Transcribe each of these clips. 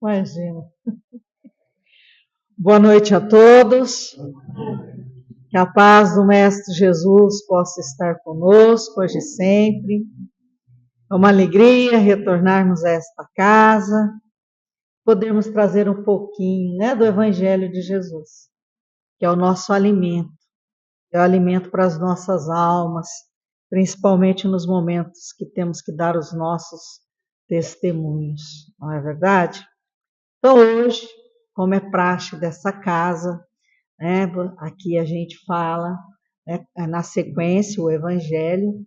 Imagina. Boa noite a todos. Que a paz do Mestre Jesus possa estar conosco hoje e sempre. É uma alegria retornarmos a esta casa, podermos trazer um pouquinho, do Evangelho de Jesus, que é o nosso alimento, é o alimento para as nossas almas, principalmente nos momentos que temos que dar os nossos testemunhos, não é verdade? Então hoje, como é praxe dessa casa, aqui a gente fala, na sequência o Evangelho,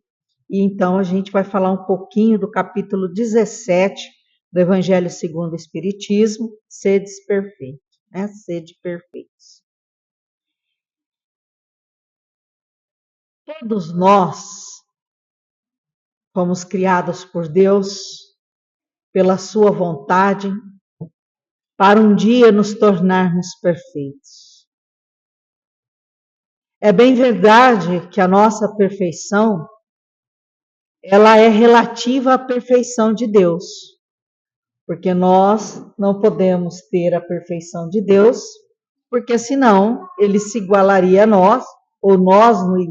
e então a gente vai falar um pouquinho do capítulo 17 do Evangelho segundo o Espiritismo, Sedes Perfeitos, Sede Perfeitos. Todos nós fomos criados por Deus, pela sua vontade, para um dia nos tornarmos perfeitos. É bem verdade que a nossa perfeição, ela é relativa à perfeição de Deus, porque nós não podemos ter a perfeição de Deus, porque senão ele se igualaria a nós, ou nós nos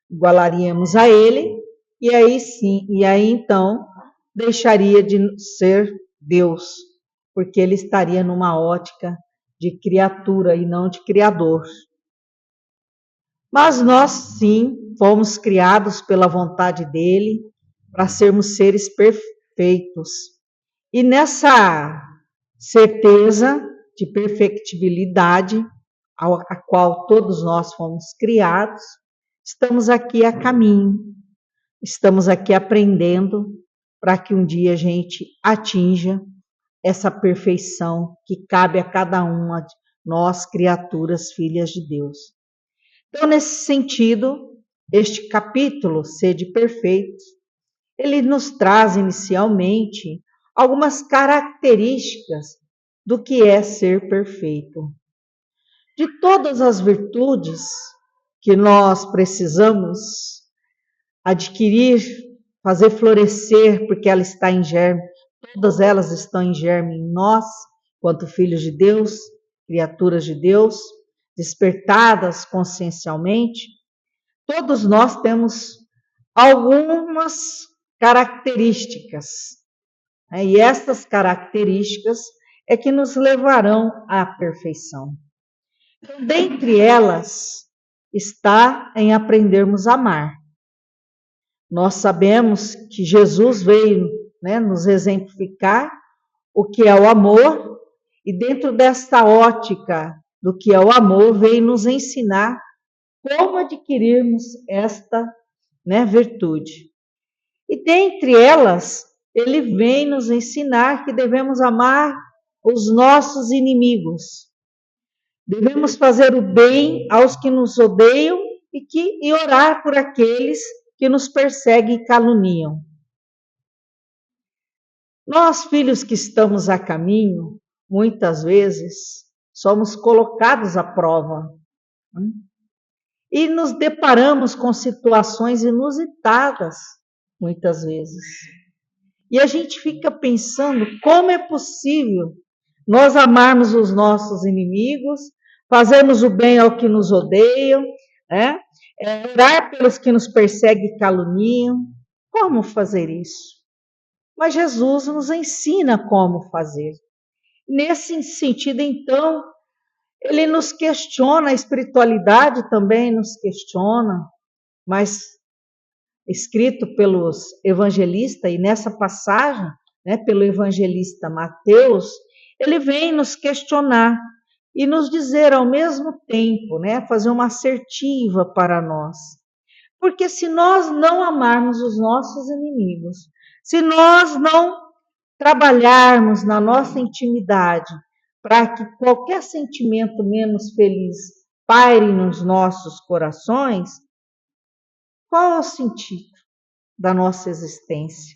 igualaríamos a ele, e aí sim, então deixaria de ser Deus, porque ele estaria numa ótica de criatura e não de criador. Mas nós sim fomos criados pela vontade dele para sermos seres perfeitos. E nessa certeza de perfectibilidade, a qual todos nós fomos criados, estamos aqui a caminho, estamos aqui aprendendo para que um dia a gente atinja essa perfeição que cabe a cada uma de nós, criaturas, filhas de Deus. Então, nesse sentido, este capítulo, Sede Perfeitos, ele nos traz inicialmente algumas características do que é ser perfeito. De todas as virtudes que nós precisamos adquirir, fazer florescer, porque ela está em germe, todas elas estão em germe em nós, quanto filhos de Deus, criaturas de Deus, despertadas consciencialmente, todos nós temos algumas características, e estas características é que nos levarão à perfeição. Então, dentre elas está em aprendermos a amar. Nós sabemos que Jesus veio, nos exemplificar o que é o amor, e dentro desta ótica do que é o amor, veio nos ensinar como adquirirmos esta virtude. E dentre elas, ele vem nos ensinar que devemos amar os nossos inimigos. Devemos fazer o bem aos que nos odeiam e orar por aqueles que nos perseguem e caluniam. Nós, filhos que estamos a caminho, muitas vezes somos colocados à prova, e nos deparamos com situações inusitadas, muitas vezes. E a gente fica pensando como é possível nós amarmos os nossos inimigos, fazermos o bem ao que nos odeiam, orar pelos que nos perseguem e caluniam. Como fazer isso? Mas Jesus nos ensina como fazer. Nesse sentido, então, ele nos questiona, a espiritualidade também nos questiona, mas escrito pelos evangelistas, e nessa passagem, pelo evangelista Mateus, ele vem nos questionar e nos dizer ao mesmo tempo, fazer uma assertiva para nós. Porque se nós não amarmos os nossos inimigos, se nós não trabalharmos na nossa intimidade para que qualquer sentimento menos feliz paire nos nossos corações, qual é o sentido da nossa existência,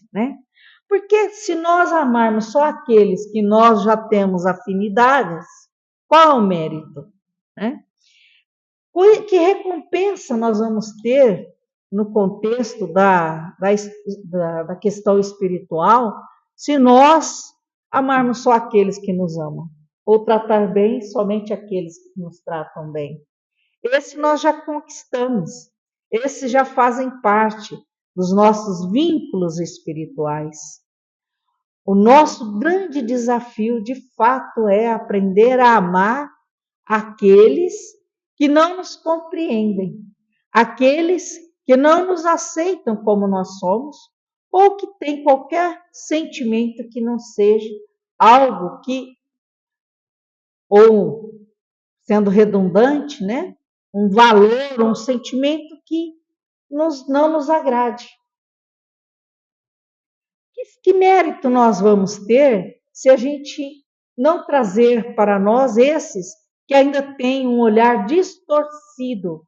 Porque se nós amarmos só aqueles que nós já temos afinidades, qual é o mérito, Que recompensa nós vamos ter no contexto da questão espiritual se nós amarmos só aqueles que nos amam, ou tratar bem somente aqueles que nos tratam bem. Esse nós já conquistamos, esses já fazem parte dos nossos vínculos espirituais. O nosso grande desafio, de fato, é aprender a amar aqueles que não nos compreendem, aqueles que não nos aceitam como nós somos, ou que têm qualquer sentimento que não seja algo que, ou sendo redundante, né? Um valor, um sentimento que não nos agrade. Que mérito nós vamos ter se a gente não trazer para nós esses que ainda têm um olhar distorcido,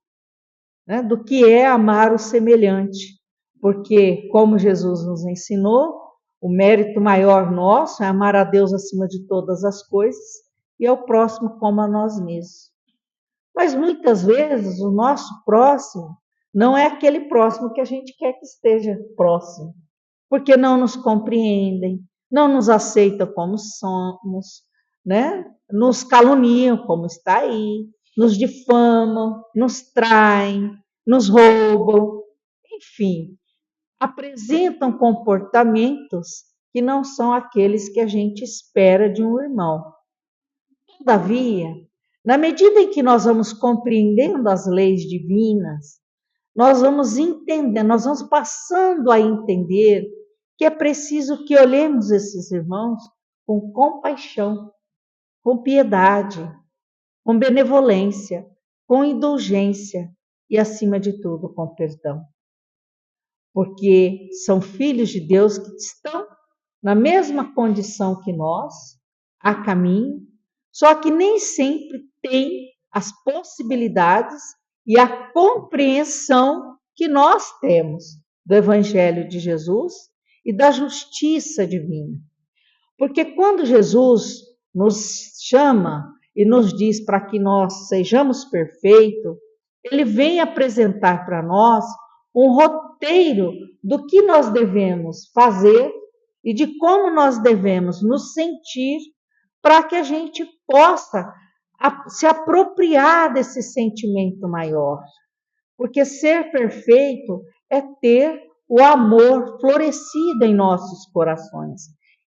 né, do que é amar o semelhante? Porque, como Jesus nos ensinou, o mérito maior nosso é amar a Deus acima de todas as coisas e ao próximo como a nós mesmos. Mas muitas vezes o nosso próximo não é aquele próximo que a gente quer que esteja próximo, porque não nos compreendem, não nos aceitam como somos, né? Nos caluniam, como está aí, nos difamam, nos traem, nos roubam, enfim, apresentam comportamentos que não são aqueles que a gente espera de um irmão. Todavia, na medida em que nós vamos compreendendo as leis divinas, nós vamos entendendo, nós vamos passando a entender que é preciso que olhemos esses irmãos com compaixão, com piedade, com benevolência, com indulgência e, acima de tudo, com perdão. Porque são filhos de Deus que estão na mesma condição que nós, a caminho, só que nem sempre têm as possibilidades e a compreensão que nós temos do Evangelho de Jesus e da justiça divina. Porque quando Jesus nos chama e nos diz para que nós sejamos perfeitos, ele vem apresentar para nós um roteiro do que nós devemos fazer e de como nós devemos nos sentir para que a gente possa se apropriar desse sentimento maior. Porque ser perfeito é ter o amor florescido em nossos corações,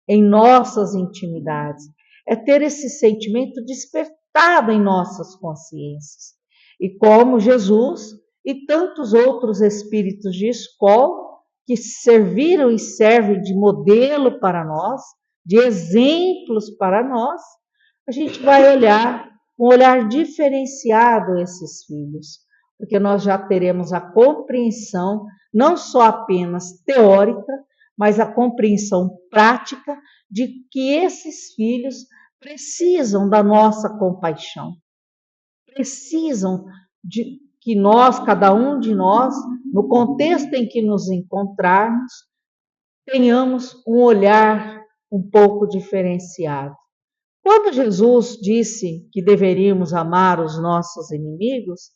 em nossas intimidades, é ter esse sentimento despertado em nossas consciências. E como Jesus e tantos outros espíritos de escola que serviram e servem de modelo para nós, de exemplos para nós, a gente vai olhar com um olhar diferenciado esses filhos, porque nós já teremos a compreensão, não só apenas teórica, mas a compreensão prática de que esses filhos precisam da nossa compaixão, precisam de que nós, cada um de nós, no contexto em que nos encontrarmos, tenhamos um olhar um pouco diferenciado. Quando Jesus disse que deveríamos amar os nossos inimigos,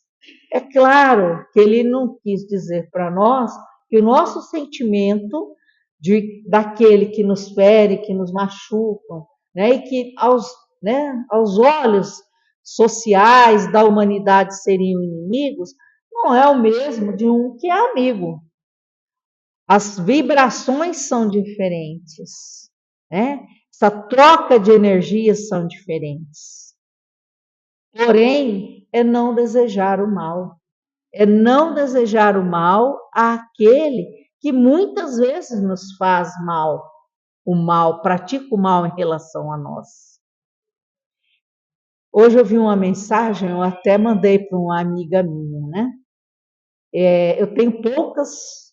é claro que ele não quis dizer para nós que o nosso sentimento daquele que nos fere, que nos machuca, né, e que aos olhos sociais da humanidade seriam inimigos, não é o mesmo de um que é amigo. As vibrações são diferentes, né? Essa troca de energias são diferentes. Porém, é não desejar o mal. É não desejar o mal àquele que muitas vezes nos faz mal. O mal, pratica o mal em relação a nós. Hoje eu vi uma mensagem, eu até mandei para uma amiga minha, né? Eu tenho poucas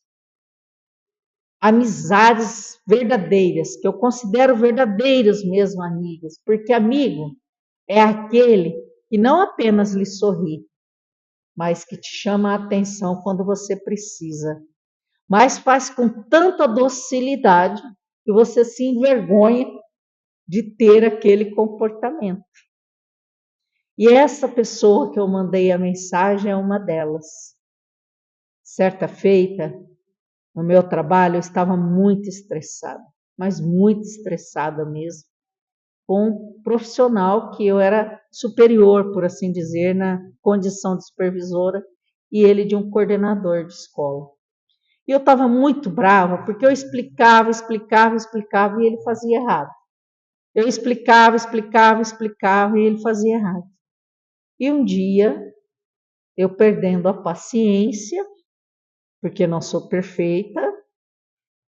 amizades verdadeiras, que eu considero verdadeiros mesmo amigos, porque amigo é aquele que não apenas lhe sorri, mas que te chama a atenção quando você precisa, mas faz com tanta docilidade que você se envergonha de ter aquele comportamento. E essa pessoa que eu mandei a mensagem é uma delas. Certa feita, no meu trabalho, eu estava muito estressada, mas muito estressada mesmo. com um profissional que eu era superior, por assim dizer, na condição de supervisora, e ele de um coordenador de escola. E eu estava muito brava, porque eu explicava, e ele fazia errado. Eu explicava, e ele fazia errado. E um dia, eu perdendo a paciência, porque não sou perfeita,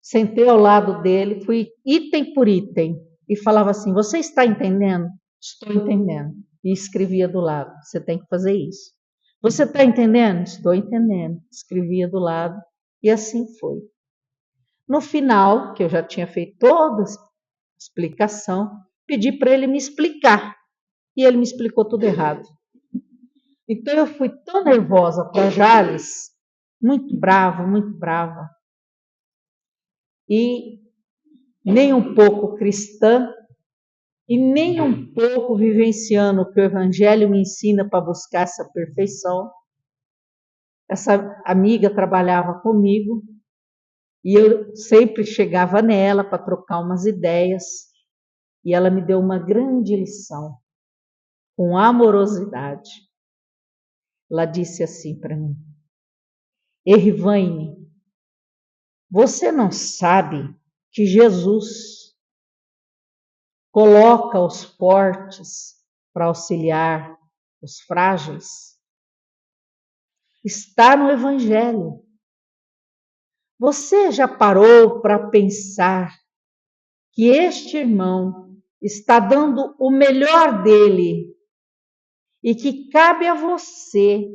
sentei ao lado dele, fui item por item, e falava assim: você está entendendo? Estou entendendo. E escrevia do lado: você tem que fazer isso. Você está entendendo? Estou entendendo. Escrevia do lado, e assim foi. No final, que eu já tinha feito toda a explicação, pedi para ele me explicar. E ele me explicou tudo errado. Então eu fui tão nervosa para Jales, muito brava, e nem um pouco cristã, e nem um pouco vivenciando o que o Evangelho me ensina para buscar essa perfeição. Essa amiga trabalhava comigo, e eu sempre chegava nela para trocar umas ideias, e ela me deu uma grande lição, com amorosidade. Ela disse assim para mim: Erivaine, você não sabe que Jesus coloca os fortes para auxiliar os frágeis? Está no Evangelho. Você já parou para pensar que este irmão está dando o melhor dele e que cabe a você,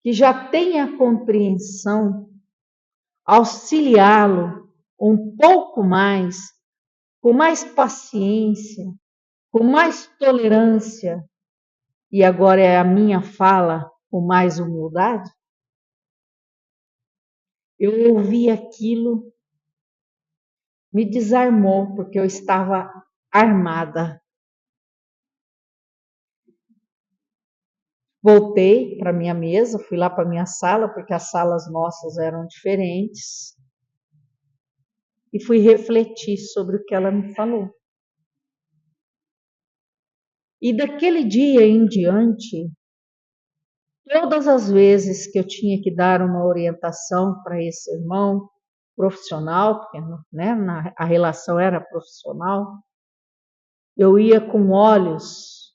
que já tem a compreensão, auxiliá-lo um pouco mais, com mais paciência, com mais tolerância, e agora é a minha fala, com mais humildade? Eu ouvi aquilo, me desarmou, porque eu estava armada. Voltei para minha mesa, fui lá para minha sala, porque as salas nossas eram diferentes, e fui refletir sobre o que ela me falou. E daquele dia em diante, todas as vezes que eu tinha que dar uma orientação para esse irmão profissional, porque né, a relação era profissional, eu ia com olhos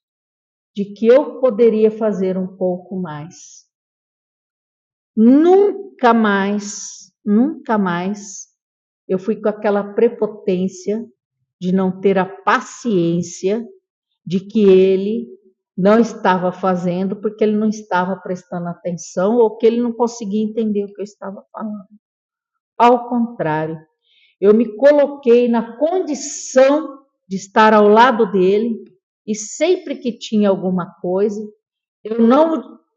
de que eu poderia fazer um pouco mais. Nunca mais eu fui com aquela prepotência de não ter a paciência de que ele não estava fazendo porque ele não estava prestando atenção ou que ele não conseguia entender o que eu estava falando. Ao contrário, eu me coloquei na condição de estar ao lado dele e sempre que tinha alguma coisa, eu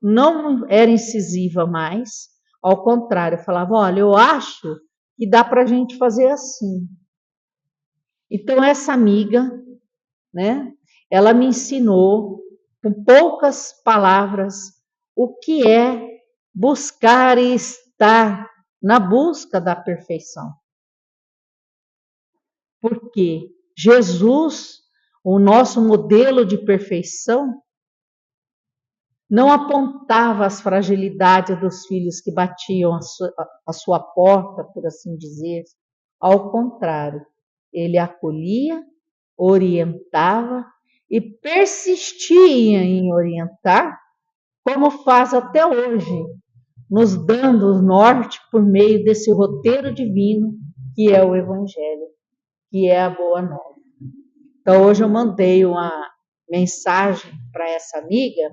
não era incisiva mais, ao contrário, eu falava: olha, eu acho que dá para a gente fazer assim. Então, essa amiga, né, ela me ensinou, com poucas palavras, o que é buscar e estar na busca da perfeição. Porque Jesus, o nosso modelo de perfeição, não apontava as fragilidades dos filhos que batiam a sua porta, por assim dizer. Ao contrário, ele acolhia, orientava e persistia em orientar, como faz até hoje, nos dando o norte por meio desse roteiro divino que é o Evangelho, que é a Boa Nova. Então, hoje eu mandei uma mensagem para essa amiga.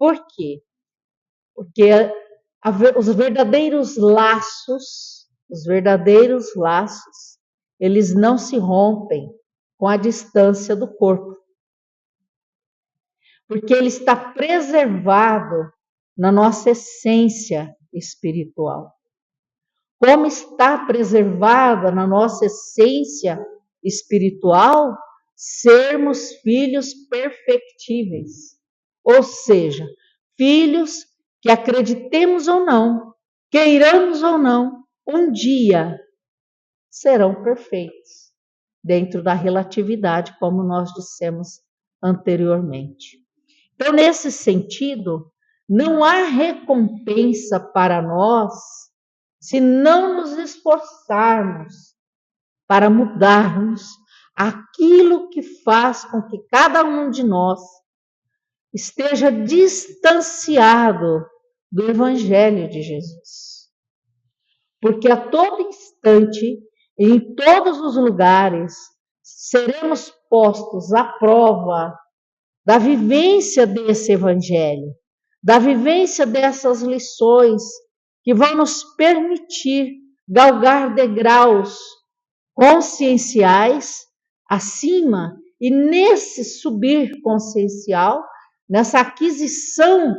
Por quê? Porque os verdadeiros laços, eles não se rompem com a distância do corpo. Porque ele está preservado na nossa essência espiritual. Como está preservada na nossa essência espiritual, sermos filhos perfectíveis. Ou seja, filhos que acreditemos ou não, queiramos ou não, um dia serão perfeitos. dentro da relatividade, como nós dissemos anteriormente. Então, nesse sentido, não há recompensa para nós se não nos esforçarmos para mudarmos aquilo que faz com que cada um de nós esteja distanciado do Evangelho de Jesus. Porque a todo instante, em todos os lugares, seremos postos à prova da vivência desse Evangelho, da vivência dessas lições que vão nos permitir galgar degraus conscienciais acima, e nesse subir consciencial, nessa aquisição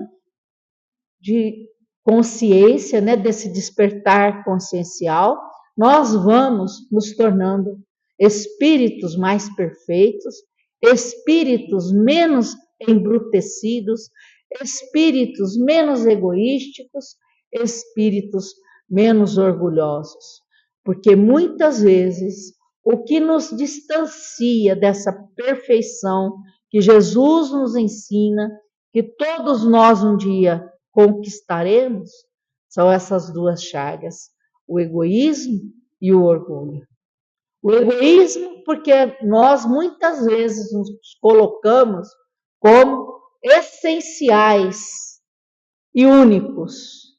de consciência, né, desse despertar consciencial, nós vamos nos tornando espíritos mais perfeitos, espíritos menos embrutecidos, espíritos menos egoísticos, espíritos menos orgulhosos. Porque muitas vezes o que nos distancia dessa perfeição que Jesus nos ensina, que todos nós um dia conquistaremos, são essas duas chagas, o egoísmo e o orgulho. O egoísmo, porque nós muitas vezes nos colocamos como essenciais e únicos.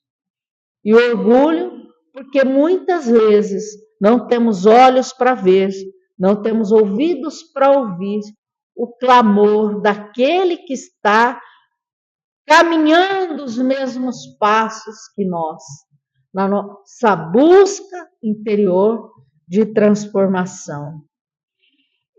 E o orgulho, porque muitas vezes não temos olhos para ver, não temos ouvidos para ouvir o clamor daquele que está caminhando os mesmos passos que nós, na nossa busca interior de transformação.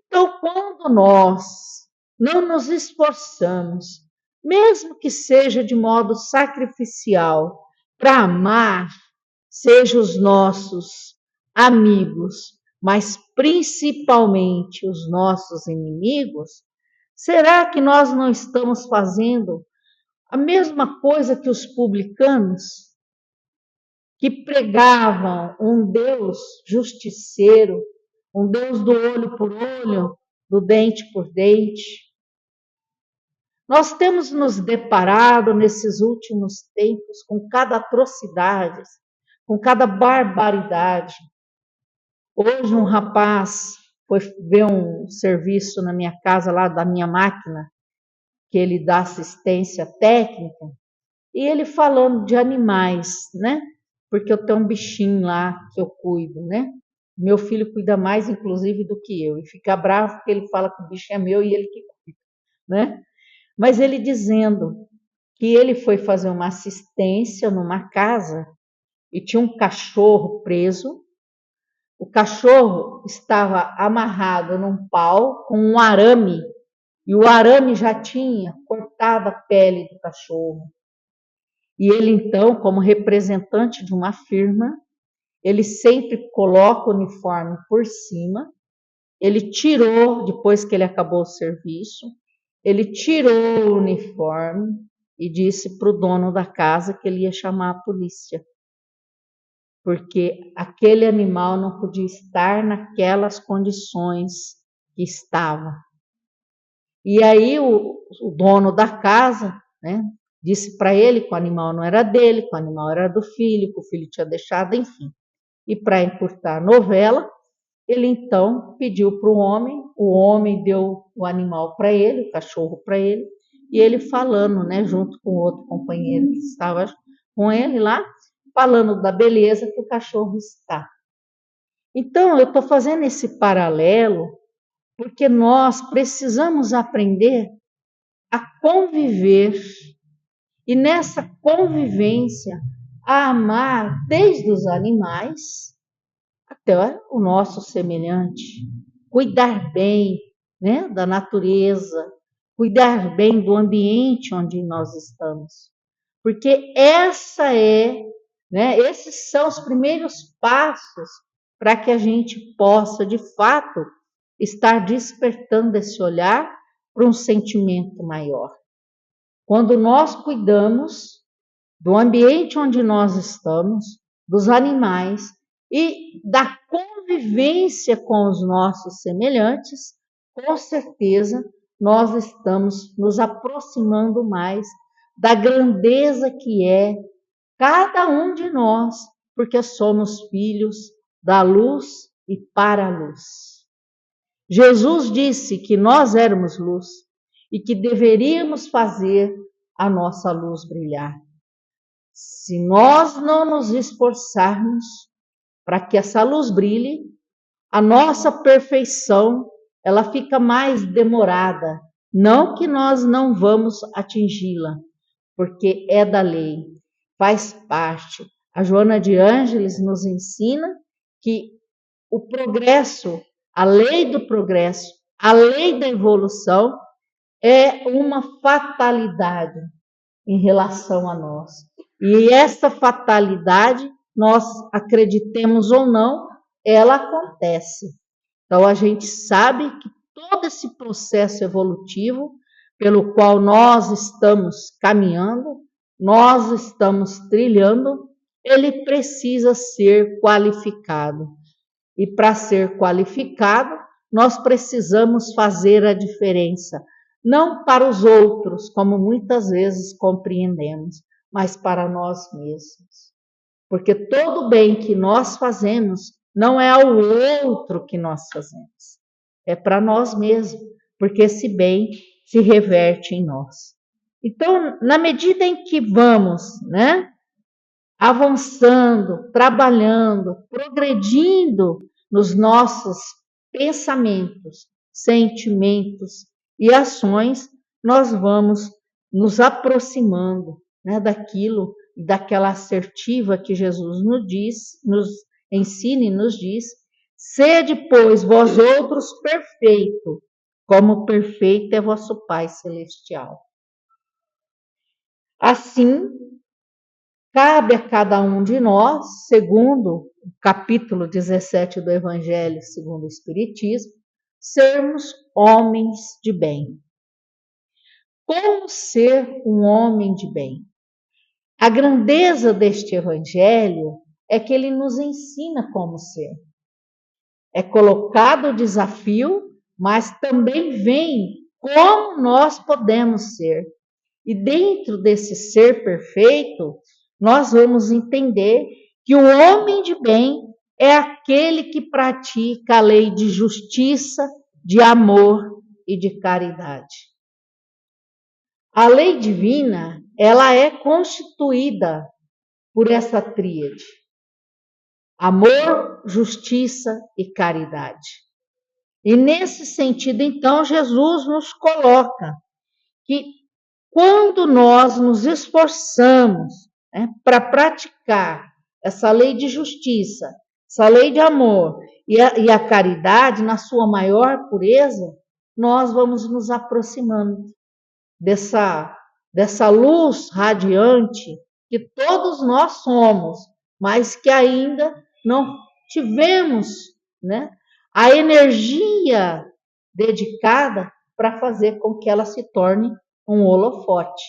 Então, quando nós não nos esforçamos, mesmo que seja de modo sacrificial, para amar, seja os nossos amigos, mas principalmente os nossos inimigos, será que nós não estamos fazendo a mesma coisa que os publicanos, que pregavam um Deus justiceiro, um Deus do olho por olho, do dente por dente? Nós temos nos deparado nesses últimos tempos com cada atrocidade, com cada barbaridade. Hoje um rapaz foi ver um serviço na minha casa, lá da minha máquina, que ele dá assistência técnica, e ele falando de animais, né? Porque eu tenho um bichinho lá que eu cuido, né? Meu filho cuida mais, inclusive, do que eu, e fica bravo porque ele fala que o bicho é meu e ele que cuida, né? Mas ele dizendo que ele foi fazer uma assistência numa casa e tinha um cachorro preso. O cachorro estava amarrado num pau com um arame, e o arame já tinha cortado a pele do cachorro. E ele, então, como representante de uma firma, ele sempre coloca o uniforme por cima. Ele tirou, depois que ele acabou o serviço, ele tirou o uniforme e disse para o dono da casa que ele ia chamar a polícia, porque aquele animal não podia estar naquelas condições que estava. E aí o dono da casa, né, disse para ele que o animal não era dele, que o animal era do filho, que o filho tinha deixado, enfim. E para encurtar a novela, ele então pediu para o homem deu o animal para ele, o cachorro para ele, e ele falando, né, junto com outro companheiro que estava com ele lá, falando da beleza que o cachorro está. Então, eu estou fazendo esse paralelo porque nós precisamos aprender a conviver, e nessa convivência a amar desde os animais até o nosso semelhante, cuidar bem, né, da natureza, cuidar bem do ambiente onde nós estamos, porque esses são os primeiros passos para que a gente possa, de fato, estar despertando esse olhar para um sentimento maior. Quando nós cuidamos do ambiente onde nós estamos, dos animais e da convivência com os nossos semelhantes, com certeza nós estamos nos aproximando mais da grandeza que é cada um de nós, porque somos filhos da luz e para a luz. Jesus disse que nós éramos luz e que deveríamos fazer a nossa luz brilhar. Se nós não nos esforçarmos para que essa luz brilhe, a nossa perfeição, ela fica mais demorada. Não que nós não vamos atingi-la, porque é da lei, faz parte. A Joana de Ângeles nos ensina que o progresso, a lei do progresso, a lei da evolução é uma fatalidade em relação a nós. E essa fatalidade, nós acreditemos ou não, ela acontece. Então a gente sabe que todo esse processo evolutivo pelo qual nós estamos caminhando, nós estamos trilhando, ele precisa ser qualificado. E para ser qualificado, nós precisamos fazer a diferença, não para os outros, como muitas vezes compreendemos, mas para nós mesmos. Porque todo bem que nós fazemos não é ao outro que nós fazemos, é para nós mesmos, porque esse bem se reverte em nós. Então, na medida em que vamos, avançando, trabalhando, progredindo nos nossos pensamentos, sentimentos e ações, nós vamos nos aproximando, daquela assertiva que Jesus nos ensina e nos diz: sede, pois, vós outros perfeito, como perfeito é vosso Pai Celestial. Assim, cabe a cada um de nós, segundo o capítulo 17 do Evangelho segundo o Espiritismo, sermos homens de bem. Como ser um homem de bem? A grandeza deste Evangelho é que ele nos ensina como ser. É colocado o desafio, mas também vem como nós podemos ser. E dentro desse ser perfeito, nós vamos entender que o homem de bem é aquele que pratica a lei de justiça, de amor e de caridade. A lei divina, ela é constituída por essa tríade: amor, justiça e caridade. E nesse sentido, então, Jesus nos coloca que quando nós nos esforçamos para praticar essa lei de justiça, essa lei de amor e a caridade na sua maior pureza, nós vamos nos aproximando dessa luz radiante que todos nós somos, mas que ainda não tivemos a energia dedicada para fazer com que ela se torne um holofote.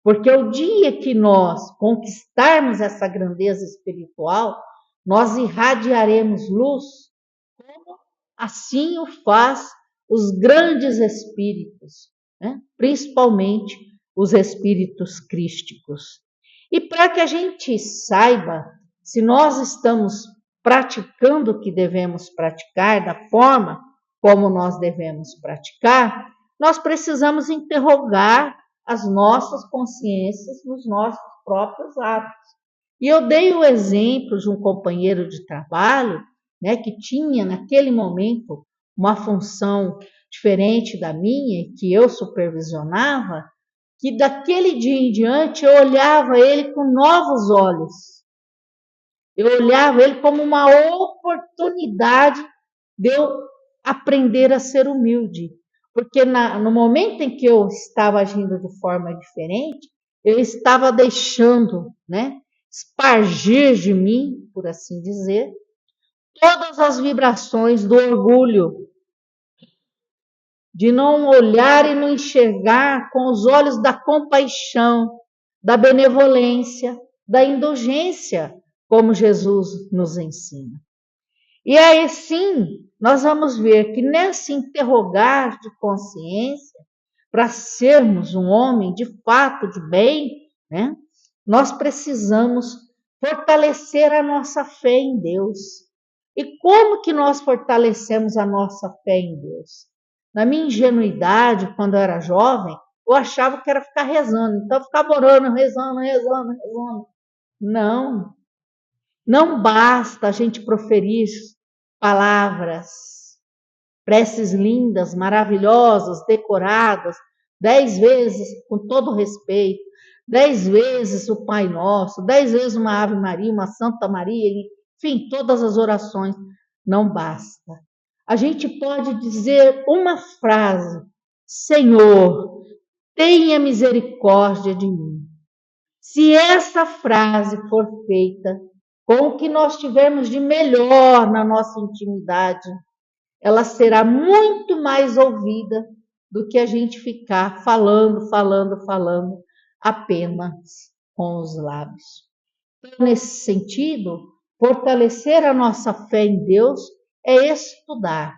Porque o dia que nós conquistarmos essa grandeza espiritual, nós irradiaremos luz, como assim o faz os grandes espíritos, principalmente os espíritos crísticos. E para que a gente saiba se nós estamos praticando o que devemos praticar, da forma como nós devemos praticar, nós precisamos interrogar as nossas consciências nos nossos próprios atos. E eu dei o exemplo de um companheiro de trabalho, que tinha naquele momento uma função diferente da minha, que eu supervisionava, que daquele dia em diante eu olhava ele com novos olhos. Eu olhava ele como uma oportunidade de eu aprender a ser humilde. Porque no momento em que eu estava agindo de forma diferente, eu estava deixando, espargir de mim, por assim dizer, todas as vibrações do orgulho, de não olhar e não enxergar com os olhos da compaixão, da benevolência, da indulgência, como Jesus nos ensina. E aí sim, nós vamos ver que nesse interrogar de consciência, para sermos um homem de fato de bem, né, nós precisamos fortalecer a nossa fé em Deus. E como que nós fortalecemos a nossa fé em Deus? Na minha ingenuidade, quando eu era jovem, eu achava que era ficar rezando. Então eu ficava orando, rezando. Não, não basta a gente proferir palavras, preces lindas, maravilhosas, decoradas, 10 vezes, com todo respeito, 10 vezes o Pai Nosso, 10 vezes uma Ave Maria, uma Santa Maria, enfim, todas as orações. Não basta. A gente pode dizer uma frase: Senhor, tenha misericórdia de mim. Se essa frase for feita com o que nós tivermos de melhor na nossa intimidade, ela será muito mais ouvida do que a gente ficar falando apenas com os lábios. Então, nesse sentido, fortalecer a nossa fé em Deus é estudar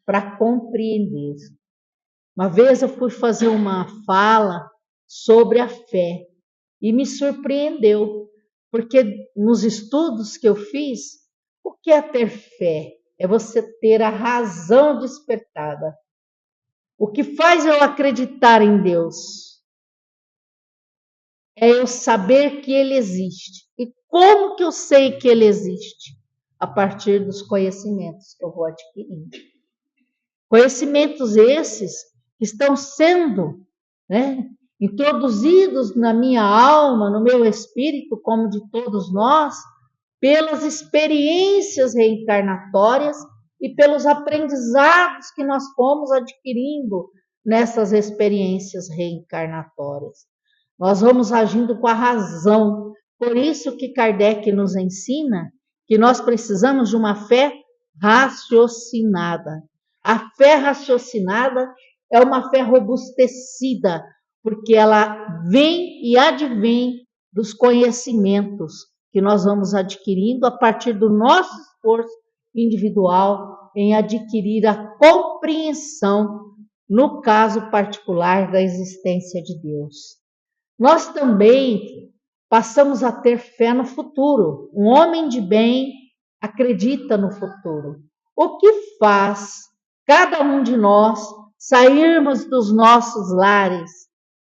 para compreender. Uma vez eu fui fazer uma fala sobre a fé e me surpreendeu, porque nos estudos que eu fiz, o que é ter fé? É você ter a razão despertada. O que faz eu acreditar em Deus é eu saber que Ele existe. E como que eu sei que Ele existe? A partir dos conhecimentos que eu vou adquirindo. Conhecimentos esses que estão sendo, né, introduzidos na minha alma, no meu espírito, como de todos nós, pelas experiências reencarnatórias e pelos aprendizados que nós fomos adquirindo nessas experiências reencarnatórias. Nós vamos agindo com a razão. Por isso que Kardec nos ensina que nós precisamos de uma fé raciocinada. A fé raciocinada é uma fé robustecida, porque ela vem e advém dos conhecimentos que nós vamos adquirindo a partir do nosso esforço individual em adquirir a compreensão, no caso particular, da existência de Deus. Nós também passamos a ter fé no futuro. Um homem de bem acredita no futuro. O que faz cada um de nós sairmos dos nossos lares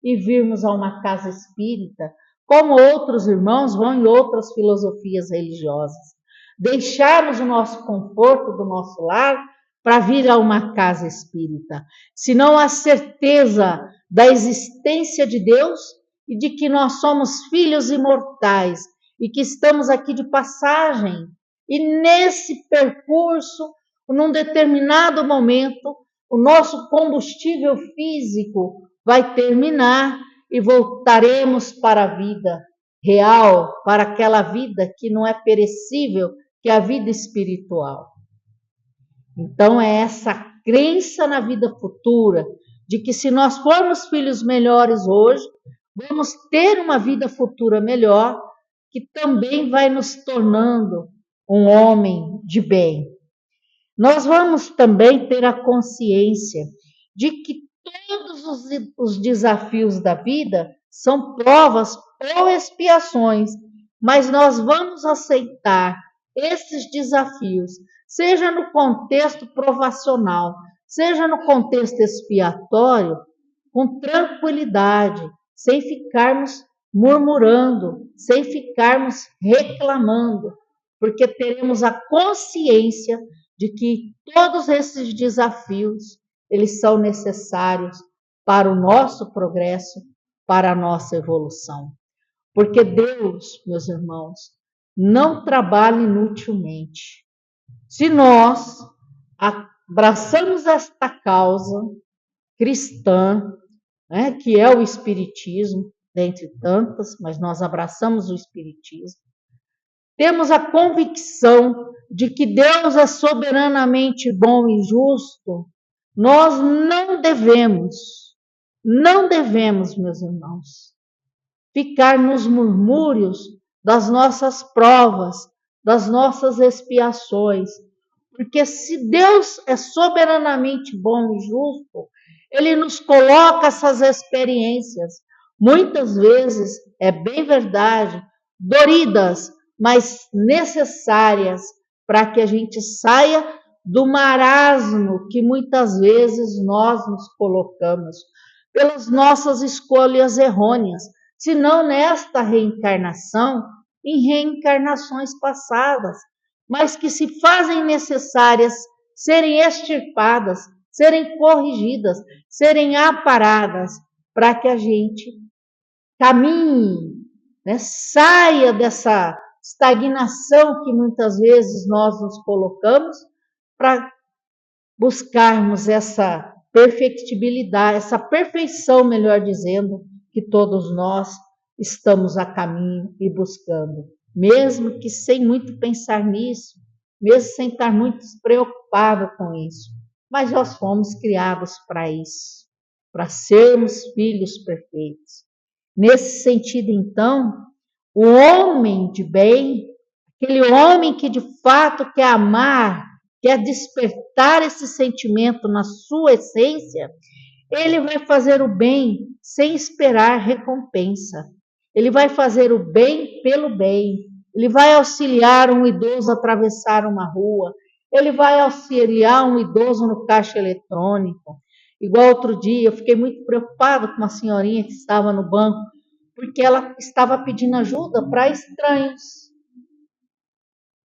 e virmos a uma casa espírita, como outros irmãos vão em outras filosofias religiosas. Deixarmos o nosso conforto do nosso lar para vir a uma casa espírita. Se não a certeza da existência de Deus e de que nós somos filhos imortais e que estamos aqui de passagem. E nesse percurso, num determinado momento, o nosso combustível físico vai terminar e voltaremos para a vida real, para aquela vida que não é perecível, que é a vida espiritual. Então, é essa crença na vida futura, de que se nós formos filhos melhores hoje, vamos ter uma vida futura melhor, que também vai nos tornando um homem de bem. Nós vamos também ter a consciência de que todos os desafios da vida são provas ou expiações, mas nós vamos aceitar esses desafios, seja no contexto provacional, seja no contexto expiatório, com tranquilidade, sem ficarmos murmurando, sem ficarmos reclamando, porque teremos a consciência de que todos esses desafios, eles são necessários para o nosso progresso, para a nossa evolução. Porque Deus, meus irmãos, não trabalha inutilmente. Se nós abraçamos esta causa cristã, né, que é o Espiritismo, dentre tantas, mas nós abraçamos o Espiritismo, temos a convicção de que Deus é soberanamente bom e justo, nós não devemos, meus irmãos, ficar nos murmúrios das nossas provas, das nossas expiações, Porque se Deus é soberanamente bom e justo, Ele nos coloca essas experiências, muitas vezes, é bem verdade, doridas, mas necessárias para que a gente saia do marasmo que muitas vezes nós nos colocamos pelas nossas escolhas errôneas, se não nesta reencarnação, em reencarnações passadas, mas que se fazem necessárias serem extirpadas, serem corrigidas, serem aparadas, para que a gente caminhe, né, saia dessa estagnação que muitas vezes nós nos colocamos, para buscarmos essa perfectibilidade, essa perfeição, melhor dizendo, que todos nós estamos a caminho e buscando, mesmo que sem muito pensar nisso, mesmo sem estar muito preocupado com isso. Mas nós fomos criados para isso, para sermos filhos perfeitos. Nesse sentido, então, o homem de bem, aquele homem que de fato quer amar, quer despertar esse sentimento na sua essência, ele vai fazer o bem sem esperar recompensa. Ele vai fazer o bem pelo bem. Ele vai auxiliar um idoso a atravessar uma rua. Ele vai auxiliar um idoso no caixa eletrônico. Igual outro dia, eu fiquei muito preocupada com uma senhorinha que estava no banco, porque ela estava pedindo ajuda para estranhos,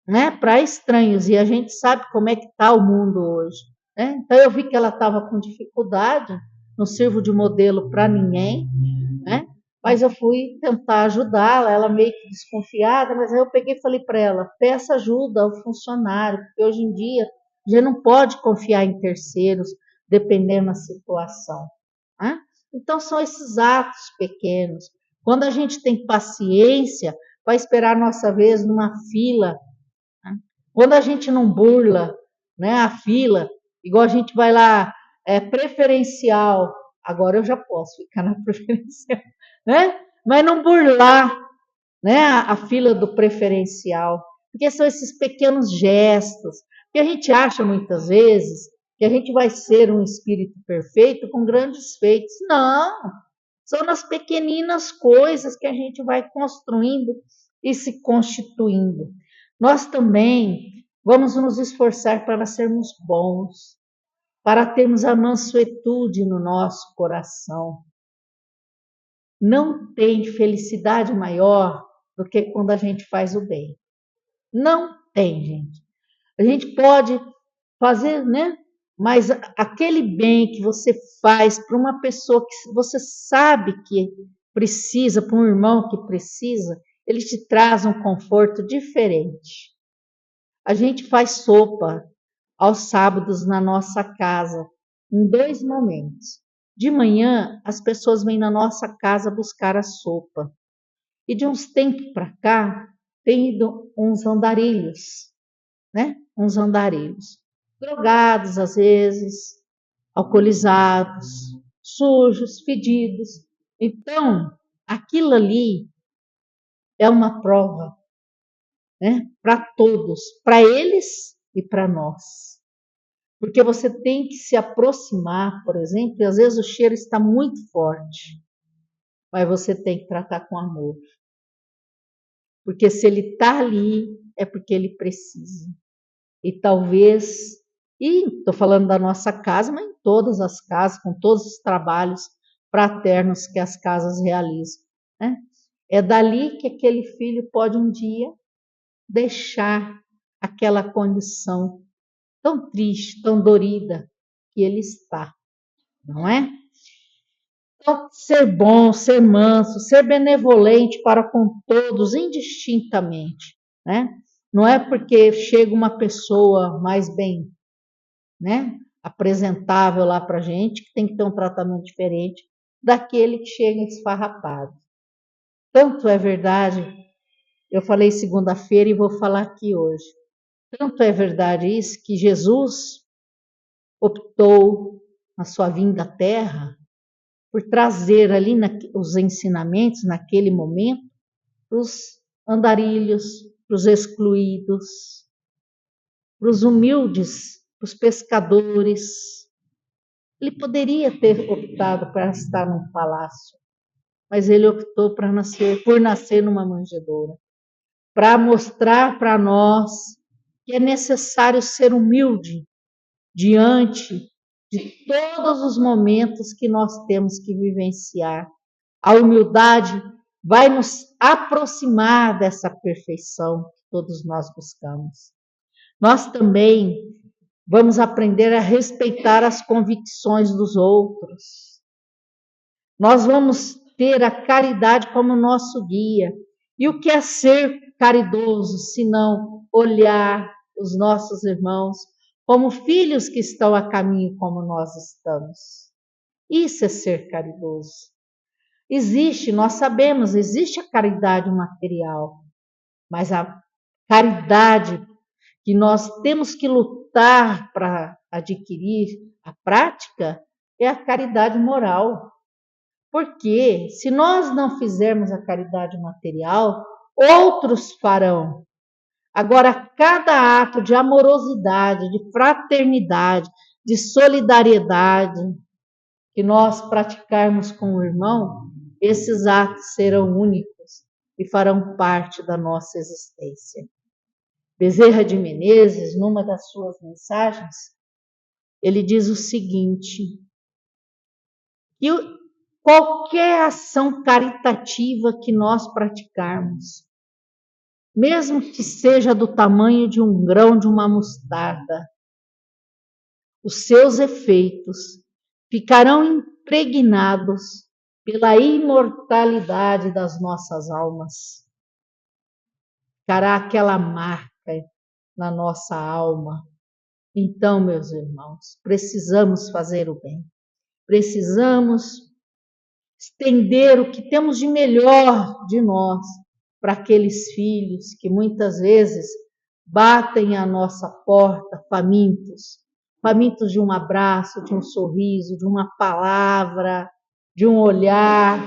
né? Para estranhos, e a gente sabe como é que está o mundo hoje, né? Então eu vi que ela estava com dificuldade, não sirvo de modelo para ninguém, né? Mas eu fui tentar ajudá-la, ela meio que desconfiada, mas aí eu peguei e falei para ela, peça ajuda ao funcionário, porque hoje em dia a gente não pode confiar em terceiros, dependendo da situação, né? Então são esses atos pequenos. Quando a gente tem paciência para esperar a nossa vez numa fila, quando a gente não burla, né, a fila, igual a gente vai lá, preferencial, agora eu já posso ficar na preferencial, né? Mas não burlar, né, a fila do preferencial, porque são esses pequenos gestos, que a gente acha muitas vezes que a gente vai ser um espírito perfeito com grandes feitos. Não, são nas pequeninas coisas que a gente vai construindo e se constituindo. Nós também vamos nos esforçar para sermos bons, para termos a mansuetude no nosso coração. Não tem felicidade maior do que quando a gente faz o bem. Não tem, gente. A gente pode fazer, né? Mas aquele bem que você faz para uma pessoa que você sabe que precisa, para um irmão que precisa, ele te traz um conforto diferente. A gente faz sopa aos sábados na nossa casa, em 2 momentos. De manhã, as pessoas vêm na nossa casa buscar a sopa. E de uns tempos para cá, tem ido uns andarilhos, né? Uns andarilhos. Drogados, às vezes, alcoolizados, sujos, fedidos. Então, aquilo ali é uma prova, né? Para todos, para eles e para nós. Porque você tem que se aproximar, por exemplo, e às vezes o cheiro está muito forte, mas você tem que tratar com amor. Porque se ele está ali, é porque ele precisa. E talvez, e estou falando da nossa casa, mas em todas as casas, com todos os trabalhos fraternos que as casas realizam, né? É dali que aquele filho pode um dia deixar aquela condição tão triste, tão dorida que ele está, não é? Então, ser bom, ser manso, ser benevolente para com todos, indistintamente, né? Não é porque chega uma pessoa mais bem, né, apresentável lá para a gente, que tem que ter um tratamento diferente daquele que chega esfarrapado. Tanto é verdade, eu falei segunda-feira e vou falar aqui hoje, tanto é verdade isso que Jesus optou, na sua vinda à Terra, por trazer ali os ensinamentos naquele momento para os andarilhos, para os excluídos, para os humildes, para os pescadores. Ele poderia ter optado para estar num palácio, mas ele optou por nascer numa manjedoura, para mostrar para nós que é necessário ser humilde diante de todos os momentos que nós temos que vivenciar. A humildade vai nos aproximar dessa perfeição que todos nós buscamos. Nós também vamos aprender a respeitar as convicções dos outros. Nós vamos ter a caridade como nosso guia. E o que é ser caridoso, se não olhar os nossos irmãos como filhos que estão a caminho como nós estamos? Isso é ser caridoso. Existe, nós sabemos, existe a caridade material, mas a caridade que nós temos que lutar para adquirir a prática é a caridade moral. Porque se nós não fizermos a caridade material, outros farão. Agora, cada ato de amorosidade, de fraternidade, de solidariedade que nós praticarmos com o irmão, esses atos serão únicos e farão parte da nossa existência. Bezerra de Menezes, numa das suas mensagens, ele diz o seguinte, que qualquer ação caritativa que nós praticarmos, mesmo que seja do tamanho de um grão de uma mostarda, os seus efeitos ficarão impregnados pela imortalidade das nossas almas. Ficará aquela marca na nossa alma. Então, meus irmãos, precisamos fazer o bem. Precisamos estender o que temos de melhor de nós para aqueles filhos que muitas vezes batem à nossa porta famintos, famintos de um abraço, de um sorriso, de uma palavra, de um olhar,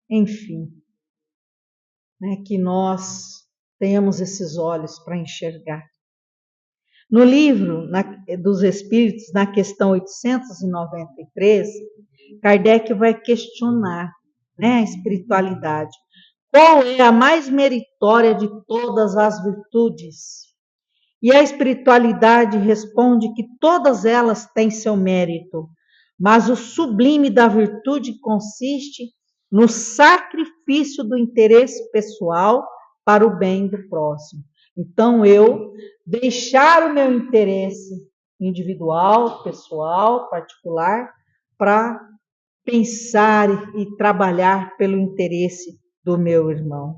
enfim, né, que nós tenhamos esses olhos para enxergar. No livro dos Espíritos, na questão 893, Kardec vai questionar, né, a espiritualidade. Qual é a mais meritória de todas as virtudes? E a espiritualidade responde que todas elas têm seu mérito, mas o sublime da virtude consiste no sacrifício do interesse pessoal para o bem do próximo. Então, eu deixar o meu interesse individual, pessoal, particular, para pensar e trabalhar pelo interesse do meu irmão,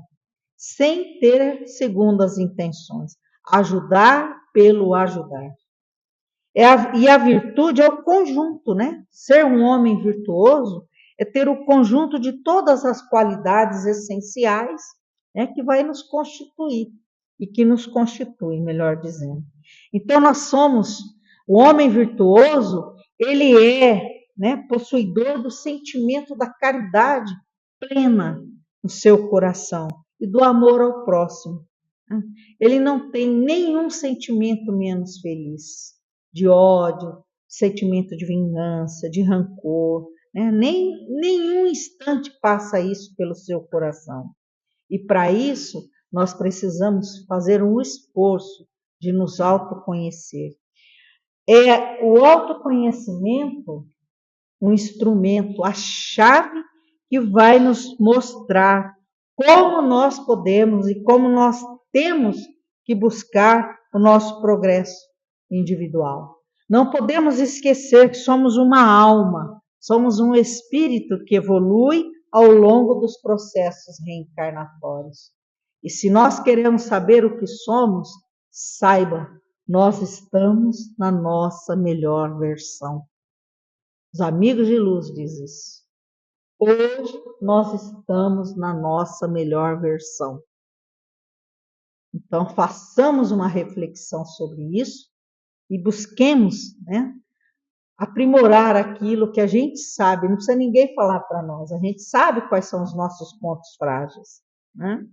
sem ter segundas intenções. Ajudar pelo ajudar. E a virtude é o conjunto, né? Ser um homem virtuoso é ter o conjunto de todas as qualidades essenciais, né, que vai nos constituir e que nos constitui, melhor dizendo. Então, nós somos, o homem virtuoso, ele é, né, possuidor do sentimento da caridade plena no seu coração e do amor ao próximo. Ele não tem nenhum sentimento menos feliz, de ódio, sentimento de vingança, de rancor, né? Nenhum instante passa isso pelo seu coração. E para isso, nós precisamos fazer um esforço de nos autoconhecer. É o autoconhecimento um instrumento, a chave que vai nos mostrar como nós podemos e como nós temos que buscar o nosso progresso individual. Não podemos esquecer que somos uma alma, somos um espírito que evolui ao longo dos processos reencarnatórios. E se nós queremos saber o que somos, saiba, nós estamos na nossa melhor versão. Os amigos de luz dizem isso. Hoje nós estamos na nossa melhor versão. Então, façamos uma reflexão sobre isso e busquemos, né, aprimorar aquilo que a gente sabe, não precisa ninguém falar para nós, a gente sabe quais são os nossos pontos frágeis, né?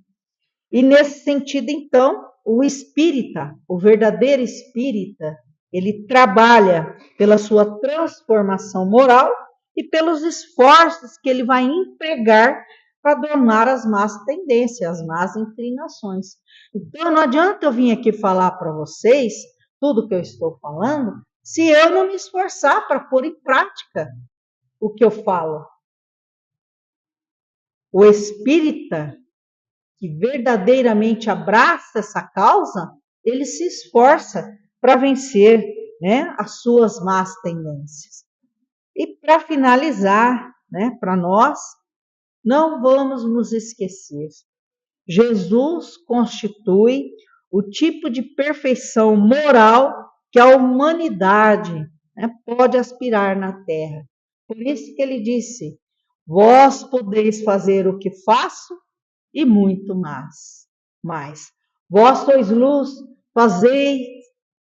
E nesse sentido, então, o espírita, o verdadeiro espírita, ele trabalha pela sua transformação moral e pelos esforços que ele vai empregar para domar as más tendências, as más inclinações. Então, não adianta eu vir aqui falar para vocês tudo que eu estou falando, se eu não me esforçar para pôr em prática o que eu falo. O espírita que verdadeiramente abraça essa causa, ele se esforça para vencer, né, as suas más tendências. E para finalizar, né, para nós, não vamos nos esquecer. Jesus constitui o tipo de perfeição moral que a humanidade, né, pode aspirar na Terra. Por isso que ele disse: vós podeis fazer o que faço e muito mais. Vós sois luz, fazei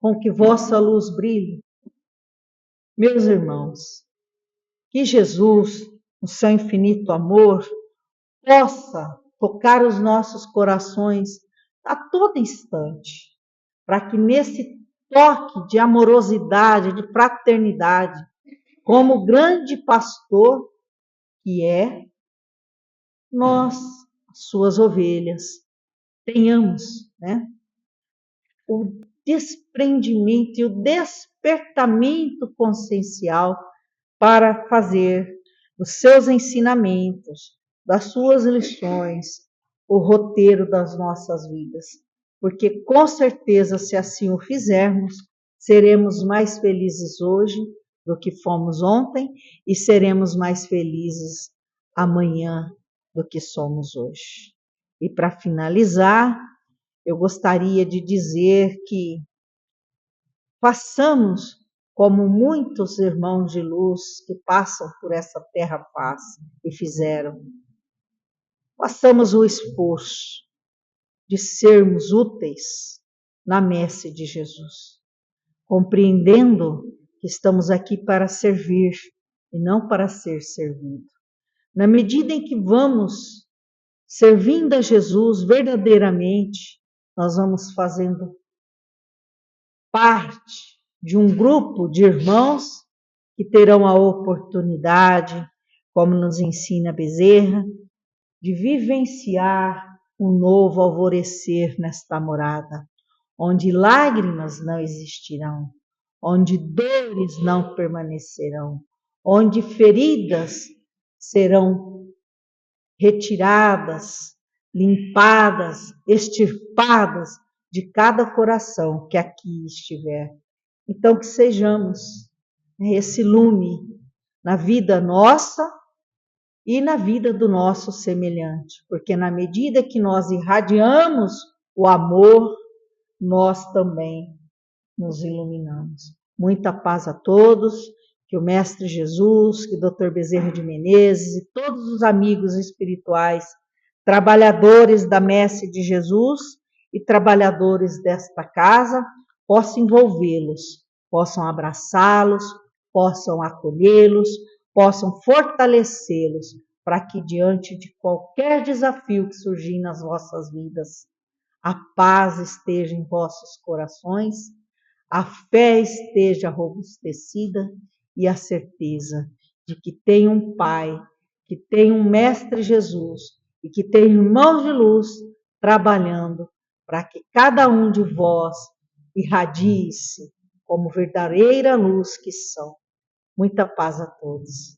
com que vossa luz brilhe. Meus irmãos, que Jesus, no seu infinito amor, possa tocar os nossos corações a todo instante, para que nesse toque de amorosidade, de fraternidade, como grande pastor que é, nós, suas ovelhas, tenhamos, né, o desprendimento e o despertamento consciencial para fazer os seus ensinamentos, das suas lições, o roteiro das nossas vidas. Porque com certeza, se assim o fizermos, seremos mais felizes hoje do que fomos ontem e seremos mais felizes amanhã do que somos hoje. E para finalizar, eu gostaria de dizer que façamos como muitos irmãos de luz que passam por essa terra fácil e fizeram. Façamos o esforço de sermos úteis na messe de Jesus, compreendendo que estamos aqui para servir e não para ser servido. Na medida em que vamos servindo a Jesus verdadeiramente, nós vamos fazendo parte de um grupo de irmãos que terão a oportunidade, como nos ensina Bezerra, de vivenciar um novo alvorecer nesta morada, onde lágrimas não existirão, onde dores não permanecerão, onde feridas serão retiradas, limpadas, extirpadas de cada coração que aqui estiver. Então, que sejamos esse lume na vida nossa e na vida do nosso semelhante, porque na medida que nós irradiamos o amor, nós também nos iluminamos. Muita paz a todos, que o Mestre Jesus, que o Dr. Bezerra de Menezes e todos os amigos espirituais, trabalhadores da messe de Jesus e trabalhadores desta casa, possam envolvê-los, possam abraçá-los, possam acolhê-los, possam fortalecê-los, para que diante de qualquer desafio que surgir nas vossas vidas, a paz esteja em vossos corações, a fé esteja robustecida e a certeza de que tem um Pai, que tem um Mestre Jesus e que tem irmãos de luz trabalhando para que cada um de vós irradie-se como verdadeira luz que são. Muita paz a todos.